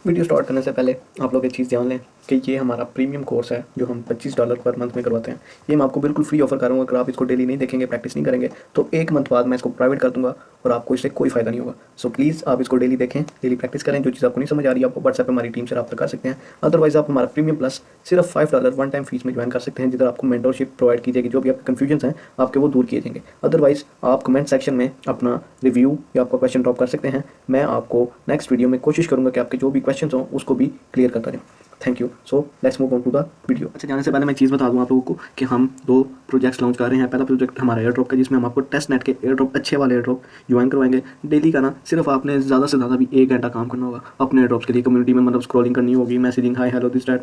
Video start करने से पहले आप लोग एक चीज़ ध्यान लें कि ये हमारा प्रीमियम कोर्स है जो हम $25 पर मंथ में करवाते हैं। ये मैं आपको बिल्कुल फ्री ऑफर करूँगा। अगर आप इसको डेली नहीं देखेंगे, प्रैक्टिस नहीं करेंगे तो 1 मंथ बाद मैं इसको प्राइवेट कर दूँगा और आपको इससे कोई फ़ायदा नहीं होगा। सो प्लीज़ आप इसको डेली देखें, डेली प्रैक्टिस करें। जो चीज़ आपको नहीं समझ आ रही है आप व्हाट्सएप पर हमारी टीम से रब्ता कर सकते हैं। अदरवाइज़ आप हमारा प्रीमियम प्लस सिर्फ $5 वन टाइम फीस में ज्वाइन कर सकते हैं, जिधर आपको मेंटरशिप प्रोवाइड की जाएगी। जो भी आपके कन्फ्यूजन हैं आपके वो दूर किए जाएंगे। अदरवाइज़ आप कमेंट सेक्शन में अपना रिव्यू या आपका क्वेश्चन ड्रॉप कर सकते हैं। मैं आपको नेक्स्ट वीडियो में कोशिश करूँगा कि आपके जो भी क्वेश्चन हों उसको भी क्लियर करता रहें। Thank you. So let's move on to the video. अच्छा, जाने से पहले मैं एक चीज़ बता दूं आप लोगों को कि हम 2 प्रोजेक्ट्स लॉन्च कर रहे हैं। पहला प्रोजेक्ट हमारा एयर ड्रॉप का, जिसमें हम आपको टेस्ट नेट के एयर ड्रॉप, अच्छे वाले एयर ड्रॉप ज्वाइन करवाएंगे। डेली का ना सिर्फ आपने ज़्यादा से ज़्यादा भी 1 घंटा काम करना होगा अपने एयर ड्रॉप्स के लिए। कम्युनिटी में मतलब स्क्रॉलिंग करनी होगी, messaging, hi hello this that,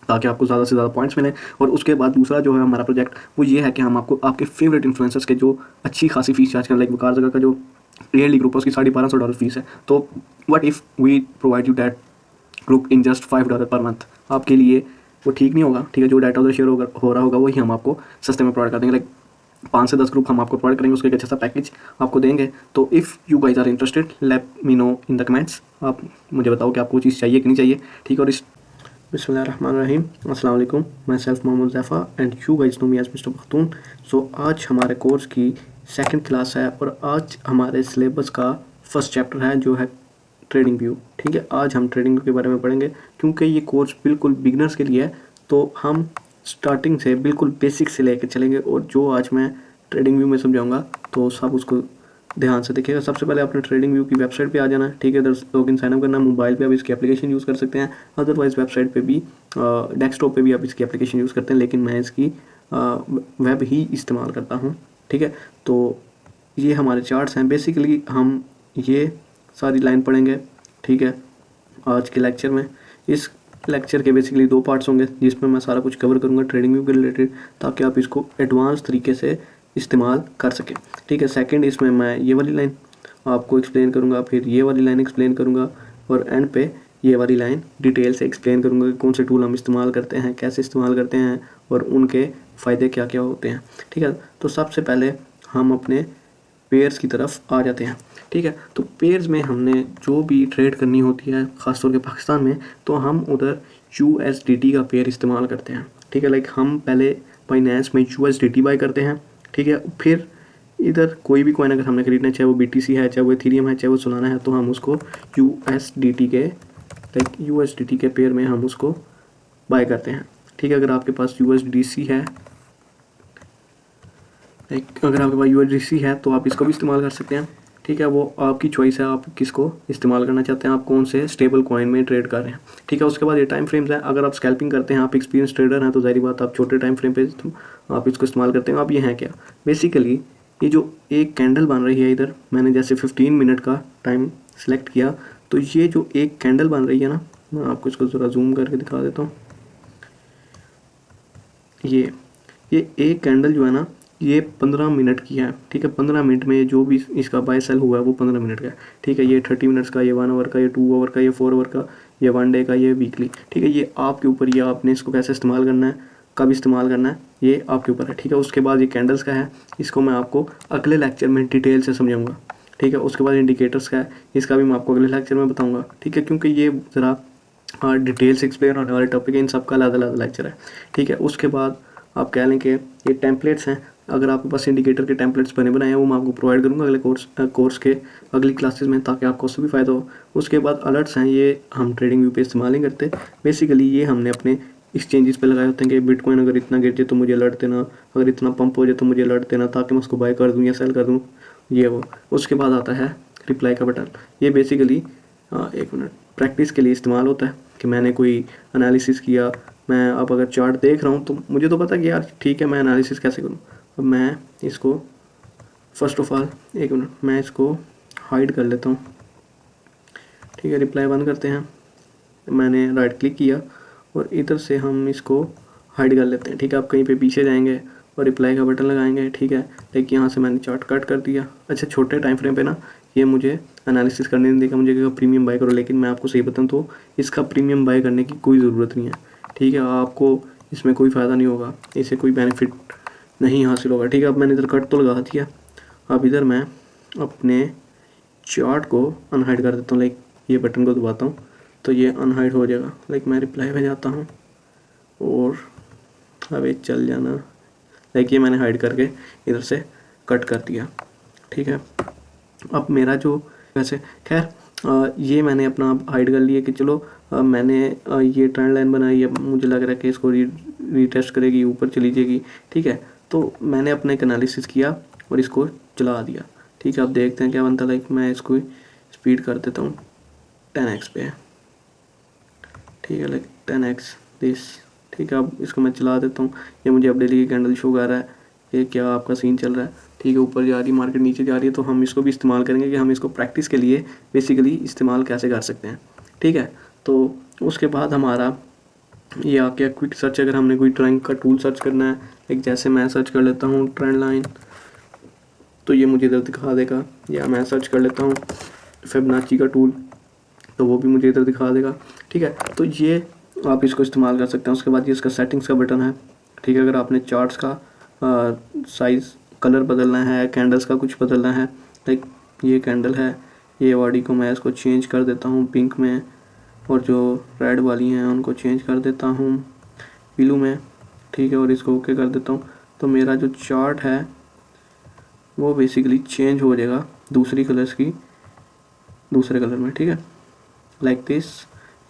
ताकि आपको ज़्यादा से ज़्यादा पॉइंट्स मिलें। और उसके बाद दूसरा जो है हमारा प्रोजेक्ट वो ये है कि हम आपको आपके फेवरेट इन्फ्लुएंसर्स के जो अच्छी खासी फीस चार्ज करें, लाइक वकार जगह का जो ईयरली ग्रुप है उसकी $1250 फीस है। तो what if we provide you that group in just $5 per month. आपके लिए वो ठीक नहीं होगा, ठीक है। जो डाटा उधर शेयर हो रहा होगा वही हम आपको सस्ते में प्रोवाइड कर देंगे। लाइक 5 से 10 ग्रुप हम आपको प्रोवाइड करेंगे, उसका एक अच्छा सा पैकेज आपको देंगे। तो if you guys are interested, let me know in the comments. आप मुझे बताओ कि आपको वो चीज़ चाहिए कि नहीं चाहिए, ठीक है। और इस बिस्मिल्लाहिर्रहमानिर्रहीम, अस्सलाम वालेकुम, मैं self Mohammad Zaifa and you guys know me as mister Pakhtun. So आज हमारे कोर्स की सेकंड क्लास है और आज हमारे सिलेबस का फर्स्ट चैप्टर है जो है ट्रेडिंग व्यू, ठीक है। आज हम ट्रेडिंग व्यू के बारे में पढ़ेंगे क्योंकि ये कोर्स बिल्कुल बिगनर्स के लिए है। तो हम स्टार्टिंग से बिल्कुल बेसिक से लेकर चलेंगे और जो आज मैं ट्रेडिंग व्यू में समझाऊंगा तो सब उसको ध्यान से देखिएगा। सबसे पहले आपने ट्रेडिंग व्यू की वेबसाइट पे आ जाना है, ठीक है। लॉगिन साइन अप करना है। मोबाइल पे आप इसकी एप्लीकेशन यूज़ कर सकते हैं, अदरवाइज़ वेबसाइट पे भी, डेस्कटॉप पे भी आप इसकी एप्लीकेशन यूज़ करते हैं, लेकिन मैं इसकी वेब ही इस्तेमाल करता हूँ, ठीक है। तो ये हमारे चार्ट्स हैं। बेसिकली हम ये सारी लाइन पढ़ेंगे, ठीक है, आज के लेक्चर में। इस लेक्चर के बेसिकली 2 पार्ट्स होंगे जिसमें मैं सारा कुछ कवर करूँगा ट्रेडिंग व्यू के रिलेटेड, ताकि आप इसको एडवांस तरीके से इस्तेमाल कर सकें, ठीक है। सेकंड, इसमें मैं ये वाली लाइन आपको एक्सप्लेन करूँगा, फिर ये वाली लाइन एक्सप्लेन करूँगा और एंड पे ये वाली लाइन डिटेल से एक्सप्लेन करूँगा कि कौन से टूल हम इस्तेमाल करते हैं, कैसे इस्तेमाल करते हैं और उनके फ़ायदे क्या क्या होते हैं, ठीक है। तो सबसे पहले हम अपने पेयर्स की तरफ आ जाते हैं, ठीक है। तो पेयर्स में हमने जो भी ट्रेड करनी होती है, ख़ासतौर के पाकिस्तान में, तो हम उधर USDT का पेयर इस्तेमाल करते हैं, ठीक है। लाइक हम पहले बाइनेंस में USDT बाय करते हैं, ठीक है। फिर इधर कोई भी कॉइन अगर हमने खरीदना है, चाहे वो BTC है, चाहे वो इथेरियम है, चाहे वो सोलाना है, तो हम उसको USDT के पेयर में हम उसको बाय करते हैं, ठीक है। अगर आपके पास USDC है, अगर आपके पास USDC है तो आप इसको भी इस्तेमाल कर सकते हैं, ठीक है। वो आपकी चॉइस है, आप किसको इस्तेमाल करना चाहते हैं, आप कौन से स्टेबल कॉइन में ट्रेड कर रहे हैं, ठीक है। उसके बाद ये टाइम फ्रेम्स हैं। अगर आप स्कैल्पिंग करते हैं, आप एक्सपीरियंस ट्रेडर हैं, तो ज़ाहिर बात आप छोटे टाइम फ्रेम पे आप इसको इस्तेमाल करते हैं। अब ये हैं क्या, बेसिकली ये जो एक कैंडल बन रही है, इधर मैंने जैसे 15 मिनट का टाइम सेलेक्ट किया, तो ये जो एक कैंडल बन रही है ना, मैं आपको इसको ज़रा जूम करके दिखा देता हूँ। ये एक कैंडल जो है ना, ये 15 मिनट की है, ठीक है। 15 मिनट में जो भी इसका बाय सेल हुआ है वो 15 मिनट का है, ठीक है। ये 30 मिनट्स का, ये 1 आवर का, ये 2 आवर का, ये 4 आवर का, ये 1 डे का, ये वीकली, ठीक है। ये आपके ऊपर, ये आपने इसको कैसे इस्तेमाल करना है, कब इस्तेमाल करना है, ये आपके ऊपर है, ठीक है। उसके बाद ये कैंडल्स का है, इसको मैं आपको अगले लेक्चर में डिटेल से समझाऊँगा, ठीक है। उसके बाद इंडिकेटर्स का है, इसका भी मैं आपको अगले लेक्चर में बताऊँगा, ठीक है। क्योंकि ये ज़रा डिटेल से एक्सप्लेन होने वाले टॉपिक है, इन सबका अलग अलग लेक्चर है, ठीक है। उसके बाद आप कह लें कि ये टेम्पलेट्स हैं। अगर आपके पास इंडिकेटर के टेम्पलेट्स बने बनाए हैं, वो मैं आपको प्रोवाइड करूँगा अगले कोर्स के अगली क्लासेस में, ताकि आपको उससे भी फ़ायदा हो। उसके बाद अलर्ट्स हैं, ये हम ट्रेडिंग व्यू पे इस्तेमाल नहीं करते। बेसिकली ये हमने अपने एक्सचेंजेस पे लगाए होते हैं कि बिटकॉइन अगर इतना गिर जाए तो मुझे अलर्ट देना, अगर इतना पंप हो जाए तो मुझे अलर्ट देना, ताकि मैं उसको बाय कर दूँ या सेल कर दूँ, ये वो। उसके बाद आता है रिप्लाई का बटन। ये बेसिकली एक मिनट प्रैक्टिस के लिए इस्तेमाल होता है कि मैंने कोई एनालिसिस किया, मैं अब अगर चार्ट देख रहा हूँ तो मुझे तो पता कि यार ठीक है, मैं एनालिसिस कैसे करूँ। अब मैं इसको फर्स्ट ऑफ ऑल, एक मिनट, मैं इसको हाइड कर लेता हूँ, ठीक है। रिप्लाई बंद करते हैं, मैंने राइट क्लिक किया और इधर से हम इसको हाइड कर लेते हैं, ठीक है। आप कहीं पे पीछे जाएंगे और रिप्लाई का बटन लगाएंगे, ठीक है। लेकिन यहाँ से मैंने चार्ट कट कर दिया। अच्छा, छोटे टाइम फ्रेम पे ना ये मुझे एनालिसिस करने नहीं देगा, मुझे कहेगा प्रीमियम बाय करो। लेकिन मैं आपको सही बताऊँ तो इसका प्रीमियम बाय करने की कोई ज़रूरत नहीं है, ठीक है। आपको इसमें कोई फ़ायदा नहीं होगा, इससे कोई बेनिफिट नहीं हासिल होगा, ठीक है। अब मैंने इधर कट तो लगा दिया। अब इधर मैं अपने चार्ट को अनहाइड कर देता हूँ, लाइक ये बटन को दबाता हूँ तो ये अनहाइड हो जाएगा। लाइक मैं रिप्लाई पे जाता हूँ और अबे चल जाना। लाइक ये मैंने हाइड करके इधर से कट कर दिया, ठीक है। अब मेरा जो वैसे खैर ये मैंने अपना हाइड कर लिया कि चलो मैंने ये ट्रेंड लाइन बनाई, अब मुझे लग रहा है कि इसको रीटेस्ट करेगी, ऊपर चली जाएगी, ठीक है। तो मैंने अपना एक एनालिसिस किया और इसको चला दिया, ठीक है। अब देखते हैं क्या बनता है। लाइक मैं इसको स्पीड कर देता हूँ 10x पे, ठीक है। लाइक 10x दिस, ठीक है। अब इसको मैं चला देता हूँ। ये मुझे अब डेली की कैंडल शो कर रहा है कि क्या आपका सीन चल रहा है, ठीक है। ऊपर जा रही मार्केट, नीचे जा रही है। तो हम इसको भी इस्तेमाल करेंगे कि हम इसको प्रैक्टिस के लिए बेसिकली इस्तेमाल कैसे कर सकते हैं, ठीक है। तो उसके बाद हमारा ये आ गया क्विक सर्च। अगर हमने कोई ट्रेंड का टूल सर्च करना है, एक जैसे मैं सर्च कर लेता हूँ ट्रेंड लाइन, तो ये मुझे इधर दिखा देगा। या मैं सर्च कर लेता हूँ फिबोनाची का टूल, तो वो भी मुझे इधर दिखा देगा, ठीक है। तो ये आप इसको इस्तेमाल कर सकते हैं। उसके बाद ये इसका सेटिंग्स का बटन है, ठीक है। अगर आपने चार्ट्स का साइज़ कलर बदलना है, कैंडल्स का कुछ बदलना है, लाइक ये कैंडल है, ये वाली को मैं इसको चेंज कर देता हूँ पिंक में, और जो रेड वाली हैं उनको चेंज कर देता हूँ ब्लू में, ठीक है। और इसको ओके कर देता हूँ। तो मेरा जो चार्ट है वो बेसिकली चेंज हो जाएगा दूसरी कलर्स की दूसरे कलर में, ठीक है। Like this.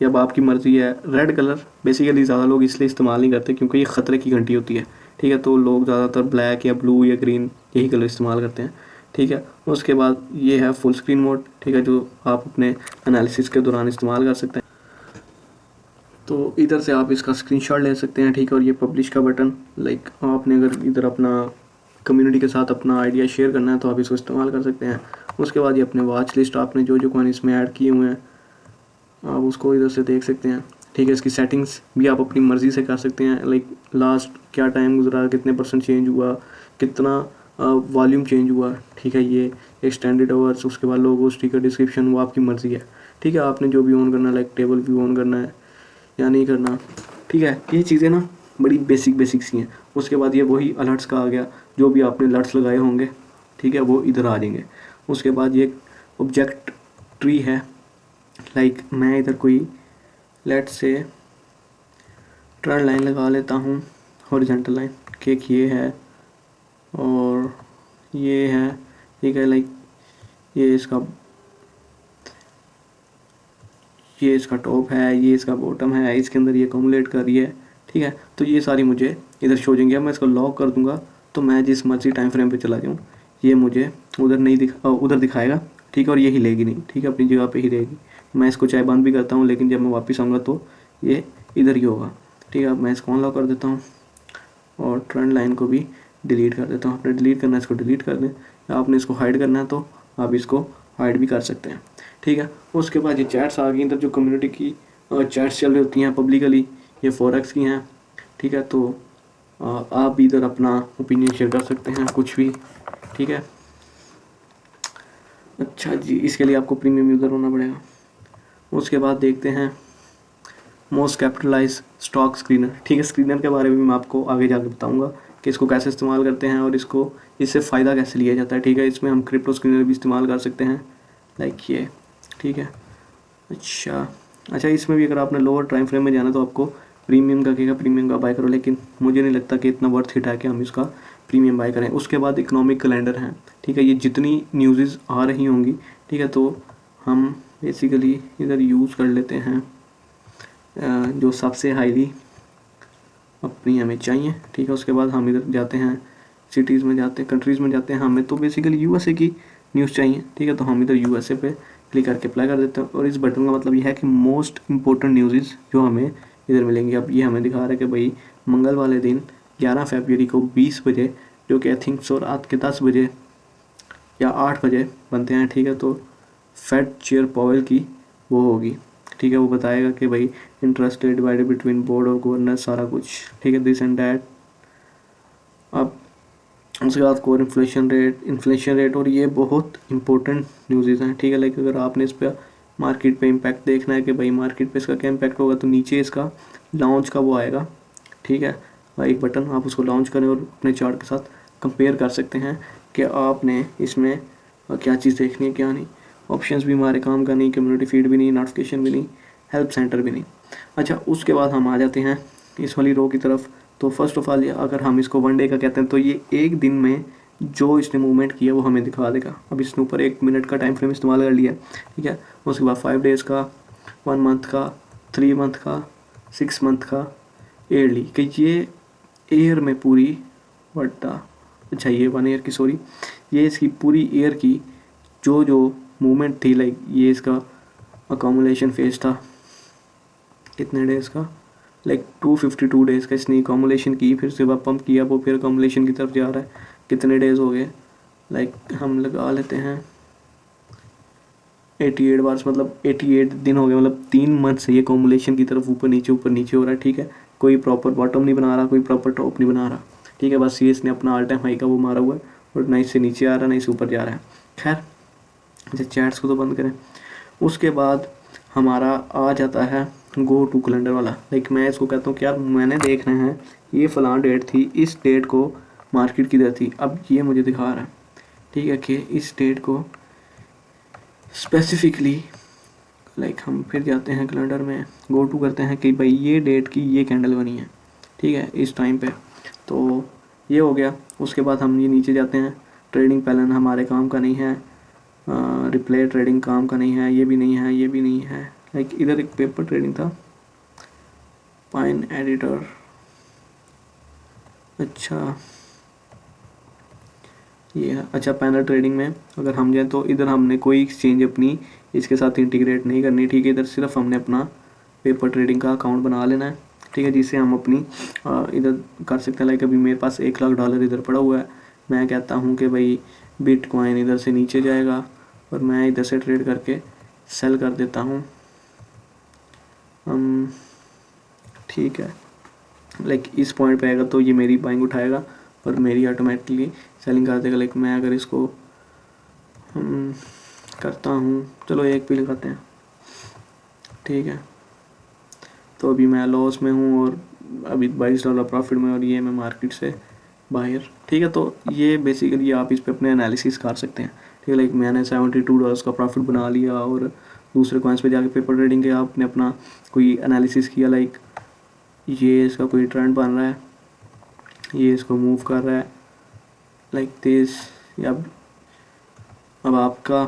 ये अब आपकी मर्ज़ी है। रेड कलर बेसिकली ज़्यादा लोग इसलिए इस्तेमाल नहीं करते क्योंकि ये ख़तरे की घंटी होती है, ठीक है। तो लोग ज़्यादातर ब्लैक या ब्लू या ग्रीन यही कलर इस्तेमाल करते हैं, ठीक है। उसके बाद ये है फुल स्क्रीन मोड, ठीक है, जो आप अपने एनालिसिस के दौरान इस्तेमाल कर सकते हैं। तो इधर से आप इसका स्क्रीनशॉट ले सकते हैं, ठीक है। और ये पब्लिश का बटन, लाइक आपने अगर इधर अपना कम्युनिटी के साथ अपना आइडिया शेयर करना है तो आप इसको इस्तेमाल कर सकते हैं। उसके बाद ये अपने वॉच लिस्ट आपने जो जो कॉइन इसमें ऐड किए हुए हैं आप उसको इधर से देख सकते हैं, ठीक है। इसकी सेटिंग्स भी आप अपनी मर्ज़ी से कर सकते हैं। लाइक लास्ट क्या टाइम गुजरा, कितने % चेंज हुआ, कितना वॉल्यूम चेंज हुआ, ठीक है। ये एक्सटेंडेड आवर्स, उसके बाद लोगो, स्टिकर, डिस्क्रिप्शन, वो आपकी मर्ज़ी है, ठीक है। आपने जो भी ऑन करना है, लाइक टेबल व्यू ऑन करना है या नहीं करना, ठीक है। ये चीज़ें ना बड़ी बेसिक सी हैं। उसके बाद ये वही अलर्ट्स का आ गया, जो भी आपने अलर्ट्स लगाए होंगे, ठीक है, वो इधर आ जाएंगे। उसके बाद ये ऑब्जेक्ट ट्री है। लाइक मैं इधर कोई लेट से ट्रेंड लाइन लगा लेता हूँ, हॉरिजॉन्टल लाइन, केक ये है और ये है, ठीक है। लाइक ये इसका टॉप है, ये इसका बॉटम है, इसके अंदर ये कम्युलेट कर रही है, ठीक है। तो ये सारी मुझे इधर शो जाएंगे। अब मैं इसको लॉक कर दूंगा तो मैं जिस मर्जी टाइम फ्रेम पे चला जाऊँ ये मुझे उधर दिखाएगा, ठीक है। और ये हिलेगी नहीं, ठीक है, अपनी जगह पे ही रहेगी। मैं इसको चाहे बंद भी करता हूँ लेकिन जब मैं वापस आऊँगा तो ये इधर ही होगा, ठीक है। अब मैं इसको अनलॉक कर देता हूँ और ट्रेंड लाइन को भी डिलीट कर देता हूँ। आपने डिलीट करना है इसको डिलीट कर दें, या आपने इसको हाइड करना है तो आप इसको हाइड भी कर सकते हैं, ठीक है। उसके बाद ये चैट्स आ गई इधर, जो कम्युनिटी की चैट्स चल रही होती हैं पब्लिकली, ये फॉरेक्स की हैं, ठीक है। तो आप भी इधर अपना ओपिनियन शेयर कर सकते हैं, कुछ भी, ठीक है। अच्छा जी, इसके लिए आपको प्रीमियम यूज़र होना पड़ेगा। उसके बाद देखते हैं मोस्ट कैपिटलाइज स्टॉक स्क्रीनर, ठीक है। स्क्रीनर के बारे में मैं आपको आगे जाकर बताऊंगा कि इसको कैसे इस्तेमाल करते हैं और इससे फ़ायदा कैसे लिया जाता है, ठीक है। इसमें हम क्रिप्टो स्क्रीनर भी इस्तेमाल कर सकते हैं, लाइक ये, ठीक है। अच्छा, इसमें भी अगर आपने लोअर टाइम फ्रेम में जाना तो आपको प्रीमियम का कहेगा, प्रीमियम का बाय करो, लेकिन मुझे नहीं लगता कि इतना वर्थ हिट है कि हम इसका प्रीमियम बाय करें। उसके बाद इकोनॉमिक कैलेंडर है, ठीक है। ये जितनी न्यूज़ आ रही होंगी, ठीक है, तो हम बेसिकली इधर यूज़ कर लेते हैं जो सबसे हाईली अपनी हमें चाहिए, ठीक है। उसके बाद हम इधर जाते हैं सिटीज़ में जाते हैं, कंट्रीज़ में जाते हैं। हमें तो बेसिकली यूएसए की न्यूज़ चाहिए, ठीक है। तो हम इधर यूएसए पे क्लिक करके अप्लाई कर देते हैं और इस बटन का मतलब ये है कि मोस्ट इंपॉर्टेंट न्यूज़ जो हमें इधर मिलेंगी। अब ये हमें दिखा रहा है कि भाई मंगल वाले दिन 11 फरवरी को 20 बजे, जो कि आई थिंक सो रात के 10 बजे या 8 बजे बनते हैं, ठीक है। तो फेड चेयर पावेल की वो होगी, ठीक है। वो बताएगा कि भाई interest rate divided between board और गवर्नर, सारा कुछ, ठीक है, दिस एंड दैट। अब उसके बाद कोर इन्फ्लेशन रेट और ये बहुत इंपॉर्टेंट न्यूज़ हैं, ठीक है। लाइक अगर आपने इस पर मार्केट पे इम्पैक्ट देखना है कि भाई मार्केट पे इसका क्या इम्पैक्ट होगा, तो नीचे इसका लॉन्च का वो आएगा, ठीक है, एक बटन, आप उसको लॉन्च करें और अपने चार्ट के साथ कंपेयर कर सकते हैं कि आपने इसमें क्या चीज़ देखनी है क्या नहीं। ऑप्शंस भी हमारे काम का नहीं, कम्युनिटी फीड भी नहीं, नोटिफिकेशन भी नहीं, हेल्प सेंटर भी नहीं। अच्छा, उसके बाद हम आ जाते हैं इस वाली रो की तरफ। तो फर्स्ट ऑफ ऑल अगर हम इसको 1 डे का कहते हैं तो ये एक दिन में जो इसने मूवमेंट किया वो हमें दिखा देगा। अब इसने ऊपर 1 मिनट का टाइम फ्रेम इस्तेमाल कर लिया, ठीक है। उसके बाद 5 डेज़ का, 1 मंथ का, 3 मंथ का, 6 मंथ का, ईयरली कि ये ईयर में पूरी बटा, अच्छा ये 1 ईयर की, सॉरी, ये इसकी पूरी ईयर की जो जो मूवमेंट थी, लाइक ये इसका अकोमुलेशन फेज था कितने डेज़ का, लाइक 252 डेज़ का इसने अकोमुलेशन की, फिर से पंप किया, वो फिर अकोमुलेशन की तरफ जा रहा है। कितने डेज़ हो गए, लाइक हम लगा लेते हैं 88 बार्स, मतलब 88 दिन हो गए, मतलब 3 मंथ से ये अकोमुलेशन की तरफ ऊपर नीचे हो रहा है, ठीक है। कोई प्रॉपर बॉटम नहीं बना रहा, कोई प्रॉपर टॉप नहीं बना रहा, ठीक है। बस ये इसने अपना ऑल टाइम हाई का वो मारा हुआ है और ना इससे नीचे आ रहा ना इससे ऊपर जा रहा है। खैर, अच्छा चैट्स को तो बंद करें। उसके बाद हमारा आ जाता है गो टू कैलेंडर वाला। लाइक मैं इसको कहता हूँ कि यार मैंने देखना है ये फ़लाँ डेट थी, इस डेट को मार्केट किधर थी, अब ये मुझे दिखा रहा है, ठीक है, कि इस डेट को स्पेसिफिकली, लाइक हम फिर जाते हैं कैलेंडर में, गो टू करते हैं कि भाई ये डेट की ये कैंडल बनी है, ठीक है, इस टाइम पे। तो ये हो गया। उसके बाद हम ये नीचे जाते हैं, ट्रेडिंग पैटर्न हमारे काम का नहीं है, रिप्ले ट्रेडिंग काम का नहीं है, ये भी नहीं है, ये भी नहीं है। लाइक इधर एक पेपर ट्रेडिंग था, पाइन एडिटर, अच्छा ये है। अच्छा, पैनल ट्रेडिंग में अगर हम जाएँ तो इधर हमने कोई एक्सचेंज अपनी इसके साथ इंटीग्रेट नहीं करनी, ठीक है। इधर सिर्फ हमने अपना पेपर ट्रेडिंग का अकाउंट बना लेना है, ठीक है, जिससे हम अपनी इधर कर सकते हैं। लाइक अभी मेरे पास $1,00,000 इधर पड़ा हुआ है, मैं कहता हूँ कि भाई बिटकॉइन इधर से नीचे जाएगा और मैं इधर से ट्रेड करके सेल कर देता हूँ, ठीक है। लाइक इस पॉइंट पे आएगा तो ये मेरी बाइंग उठाएगा और मेरी ऑटोमेटिकली सेलिंग कर देगा। लाइक मैं अगर इसको करता हूँ, चलो एक पे लगाते हैं, ठीक है। तो अभी मैं लॉस में हूँ और अभी $22 प्रॉफिट में, और ये मैं मार्केट से बाहर, ठीक है। तो ये बेसिकली आप इस पे अपने एनालिसिस कर सकते हैं, ठीक है। लाइक मैंने $72 का प्रॉफिट बना लिया और दूसरे कॉइन्स पे जाके पेपर ट्रेडिंग के आपने अपना कोई एनालिसिस किया, लाइक ये इसका कोई ट्रेंड बन रहा है, ये इसको मूव कर रहा है लाइक दिस। अब आपका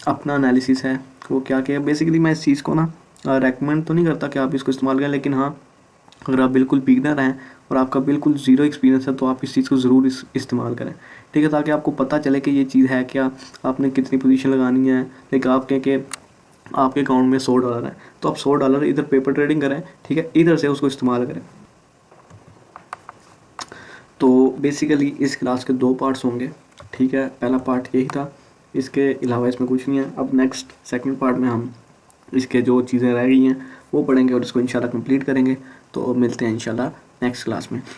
अपना एनालिसिस है वो क्या क्या। बेसिकली मैं इस चीज़ को ना रेकमेंड तो नहीं करता कि आप इसको इस्तेमाल करें, लेकिन हाँ, अगर आप बिल्कुल बिगनर हैं और आपका बिल्कुल ज़ीरो एक्सपीरियंस है तो आप इस चीज़ को ज़रूर इस्तेमाल करें, ठीक है, ताकि आपको पता चले कि ये चीज़ है क्या, आपने कितनी पोजीशन लगानी है। लाइक आप कहें कि आपके अकाउंट में $100 है तो आप $100 इधर पेपर ट्रेडिंग करें, ठीक है, इधर से उसको इस्तेमाल करें। तो बेसिकली इस क्लास के 2 पार्ट्स होंगे, ठीक है। पहला पार्ट यही था, इसके अलावा इसमें कुछ नहीं है। अब नेक्स्ट सेकंड पार्ट में हम इसके जो चीज़ें रह गई हैं वो पढ़ेंगे और इसको इंशाल्लाह कंप्लीट करेंगे। तो मिलते हैं इंशाल्लाह नेक्स्ट क्लास में।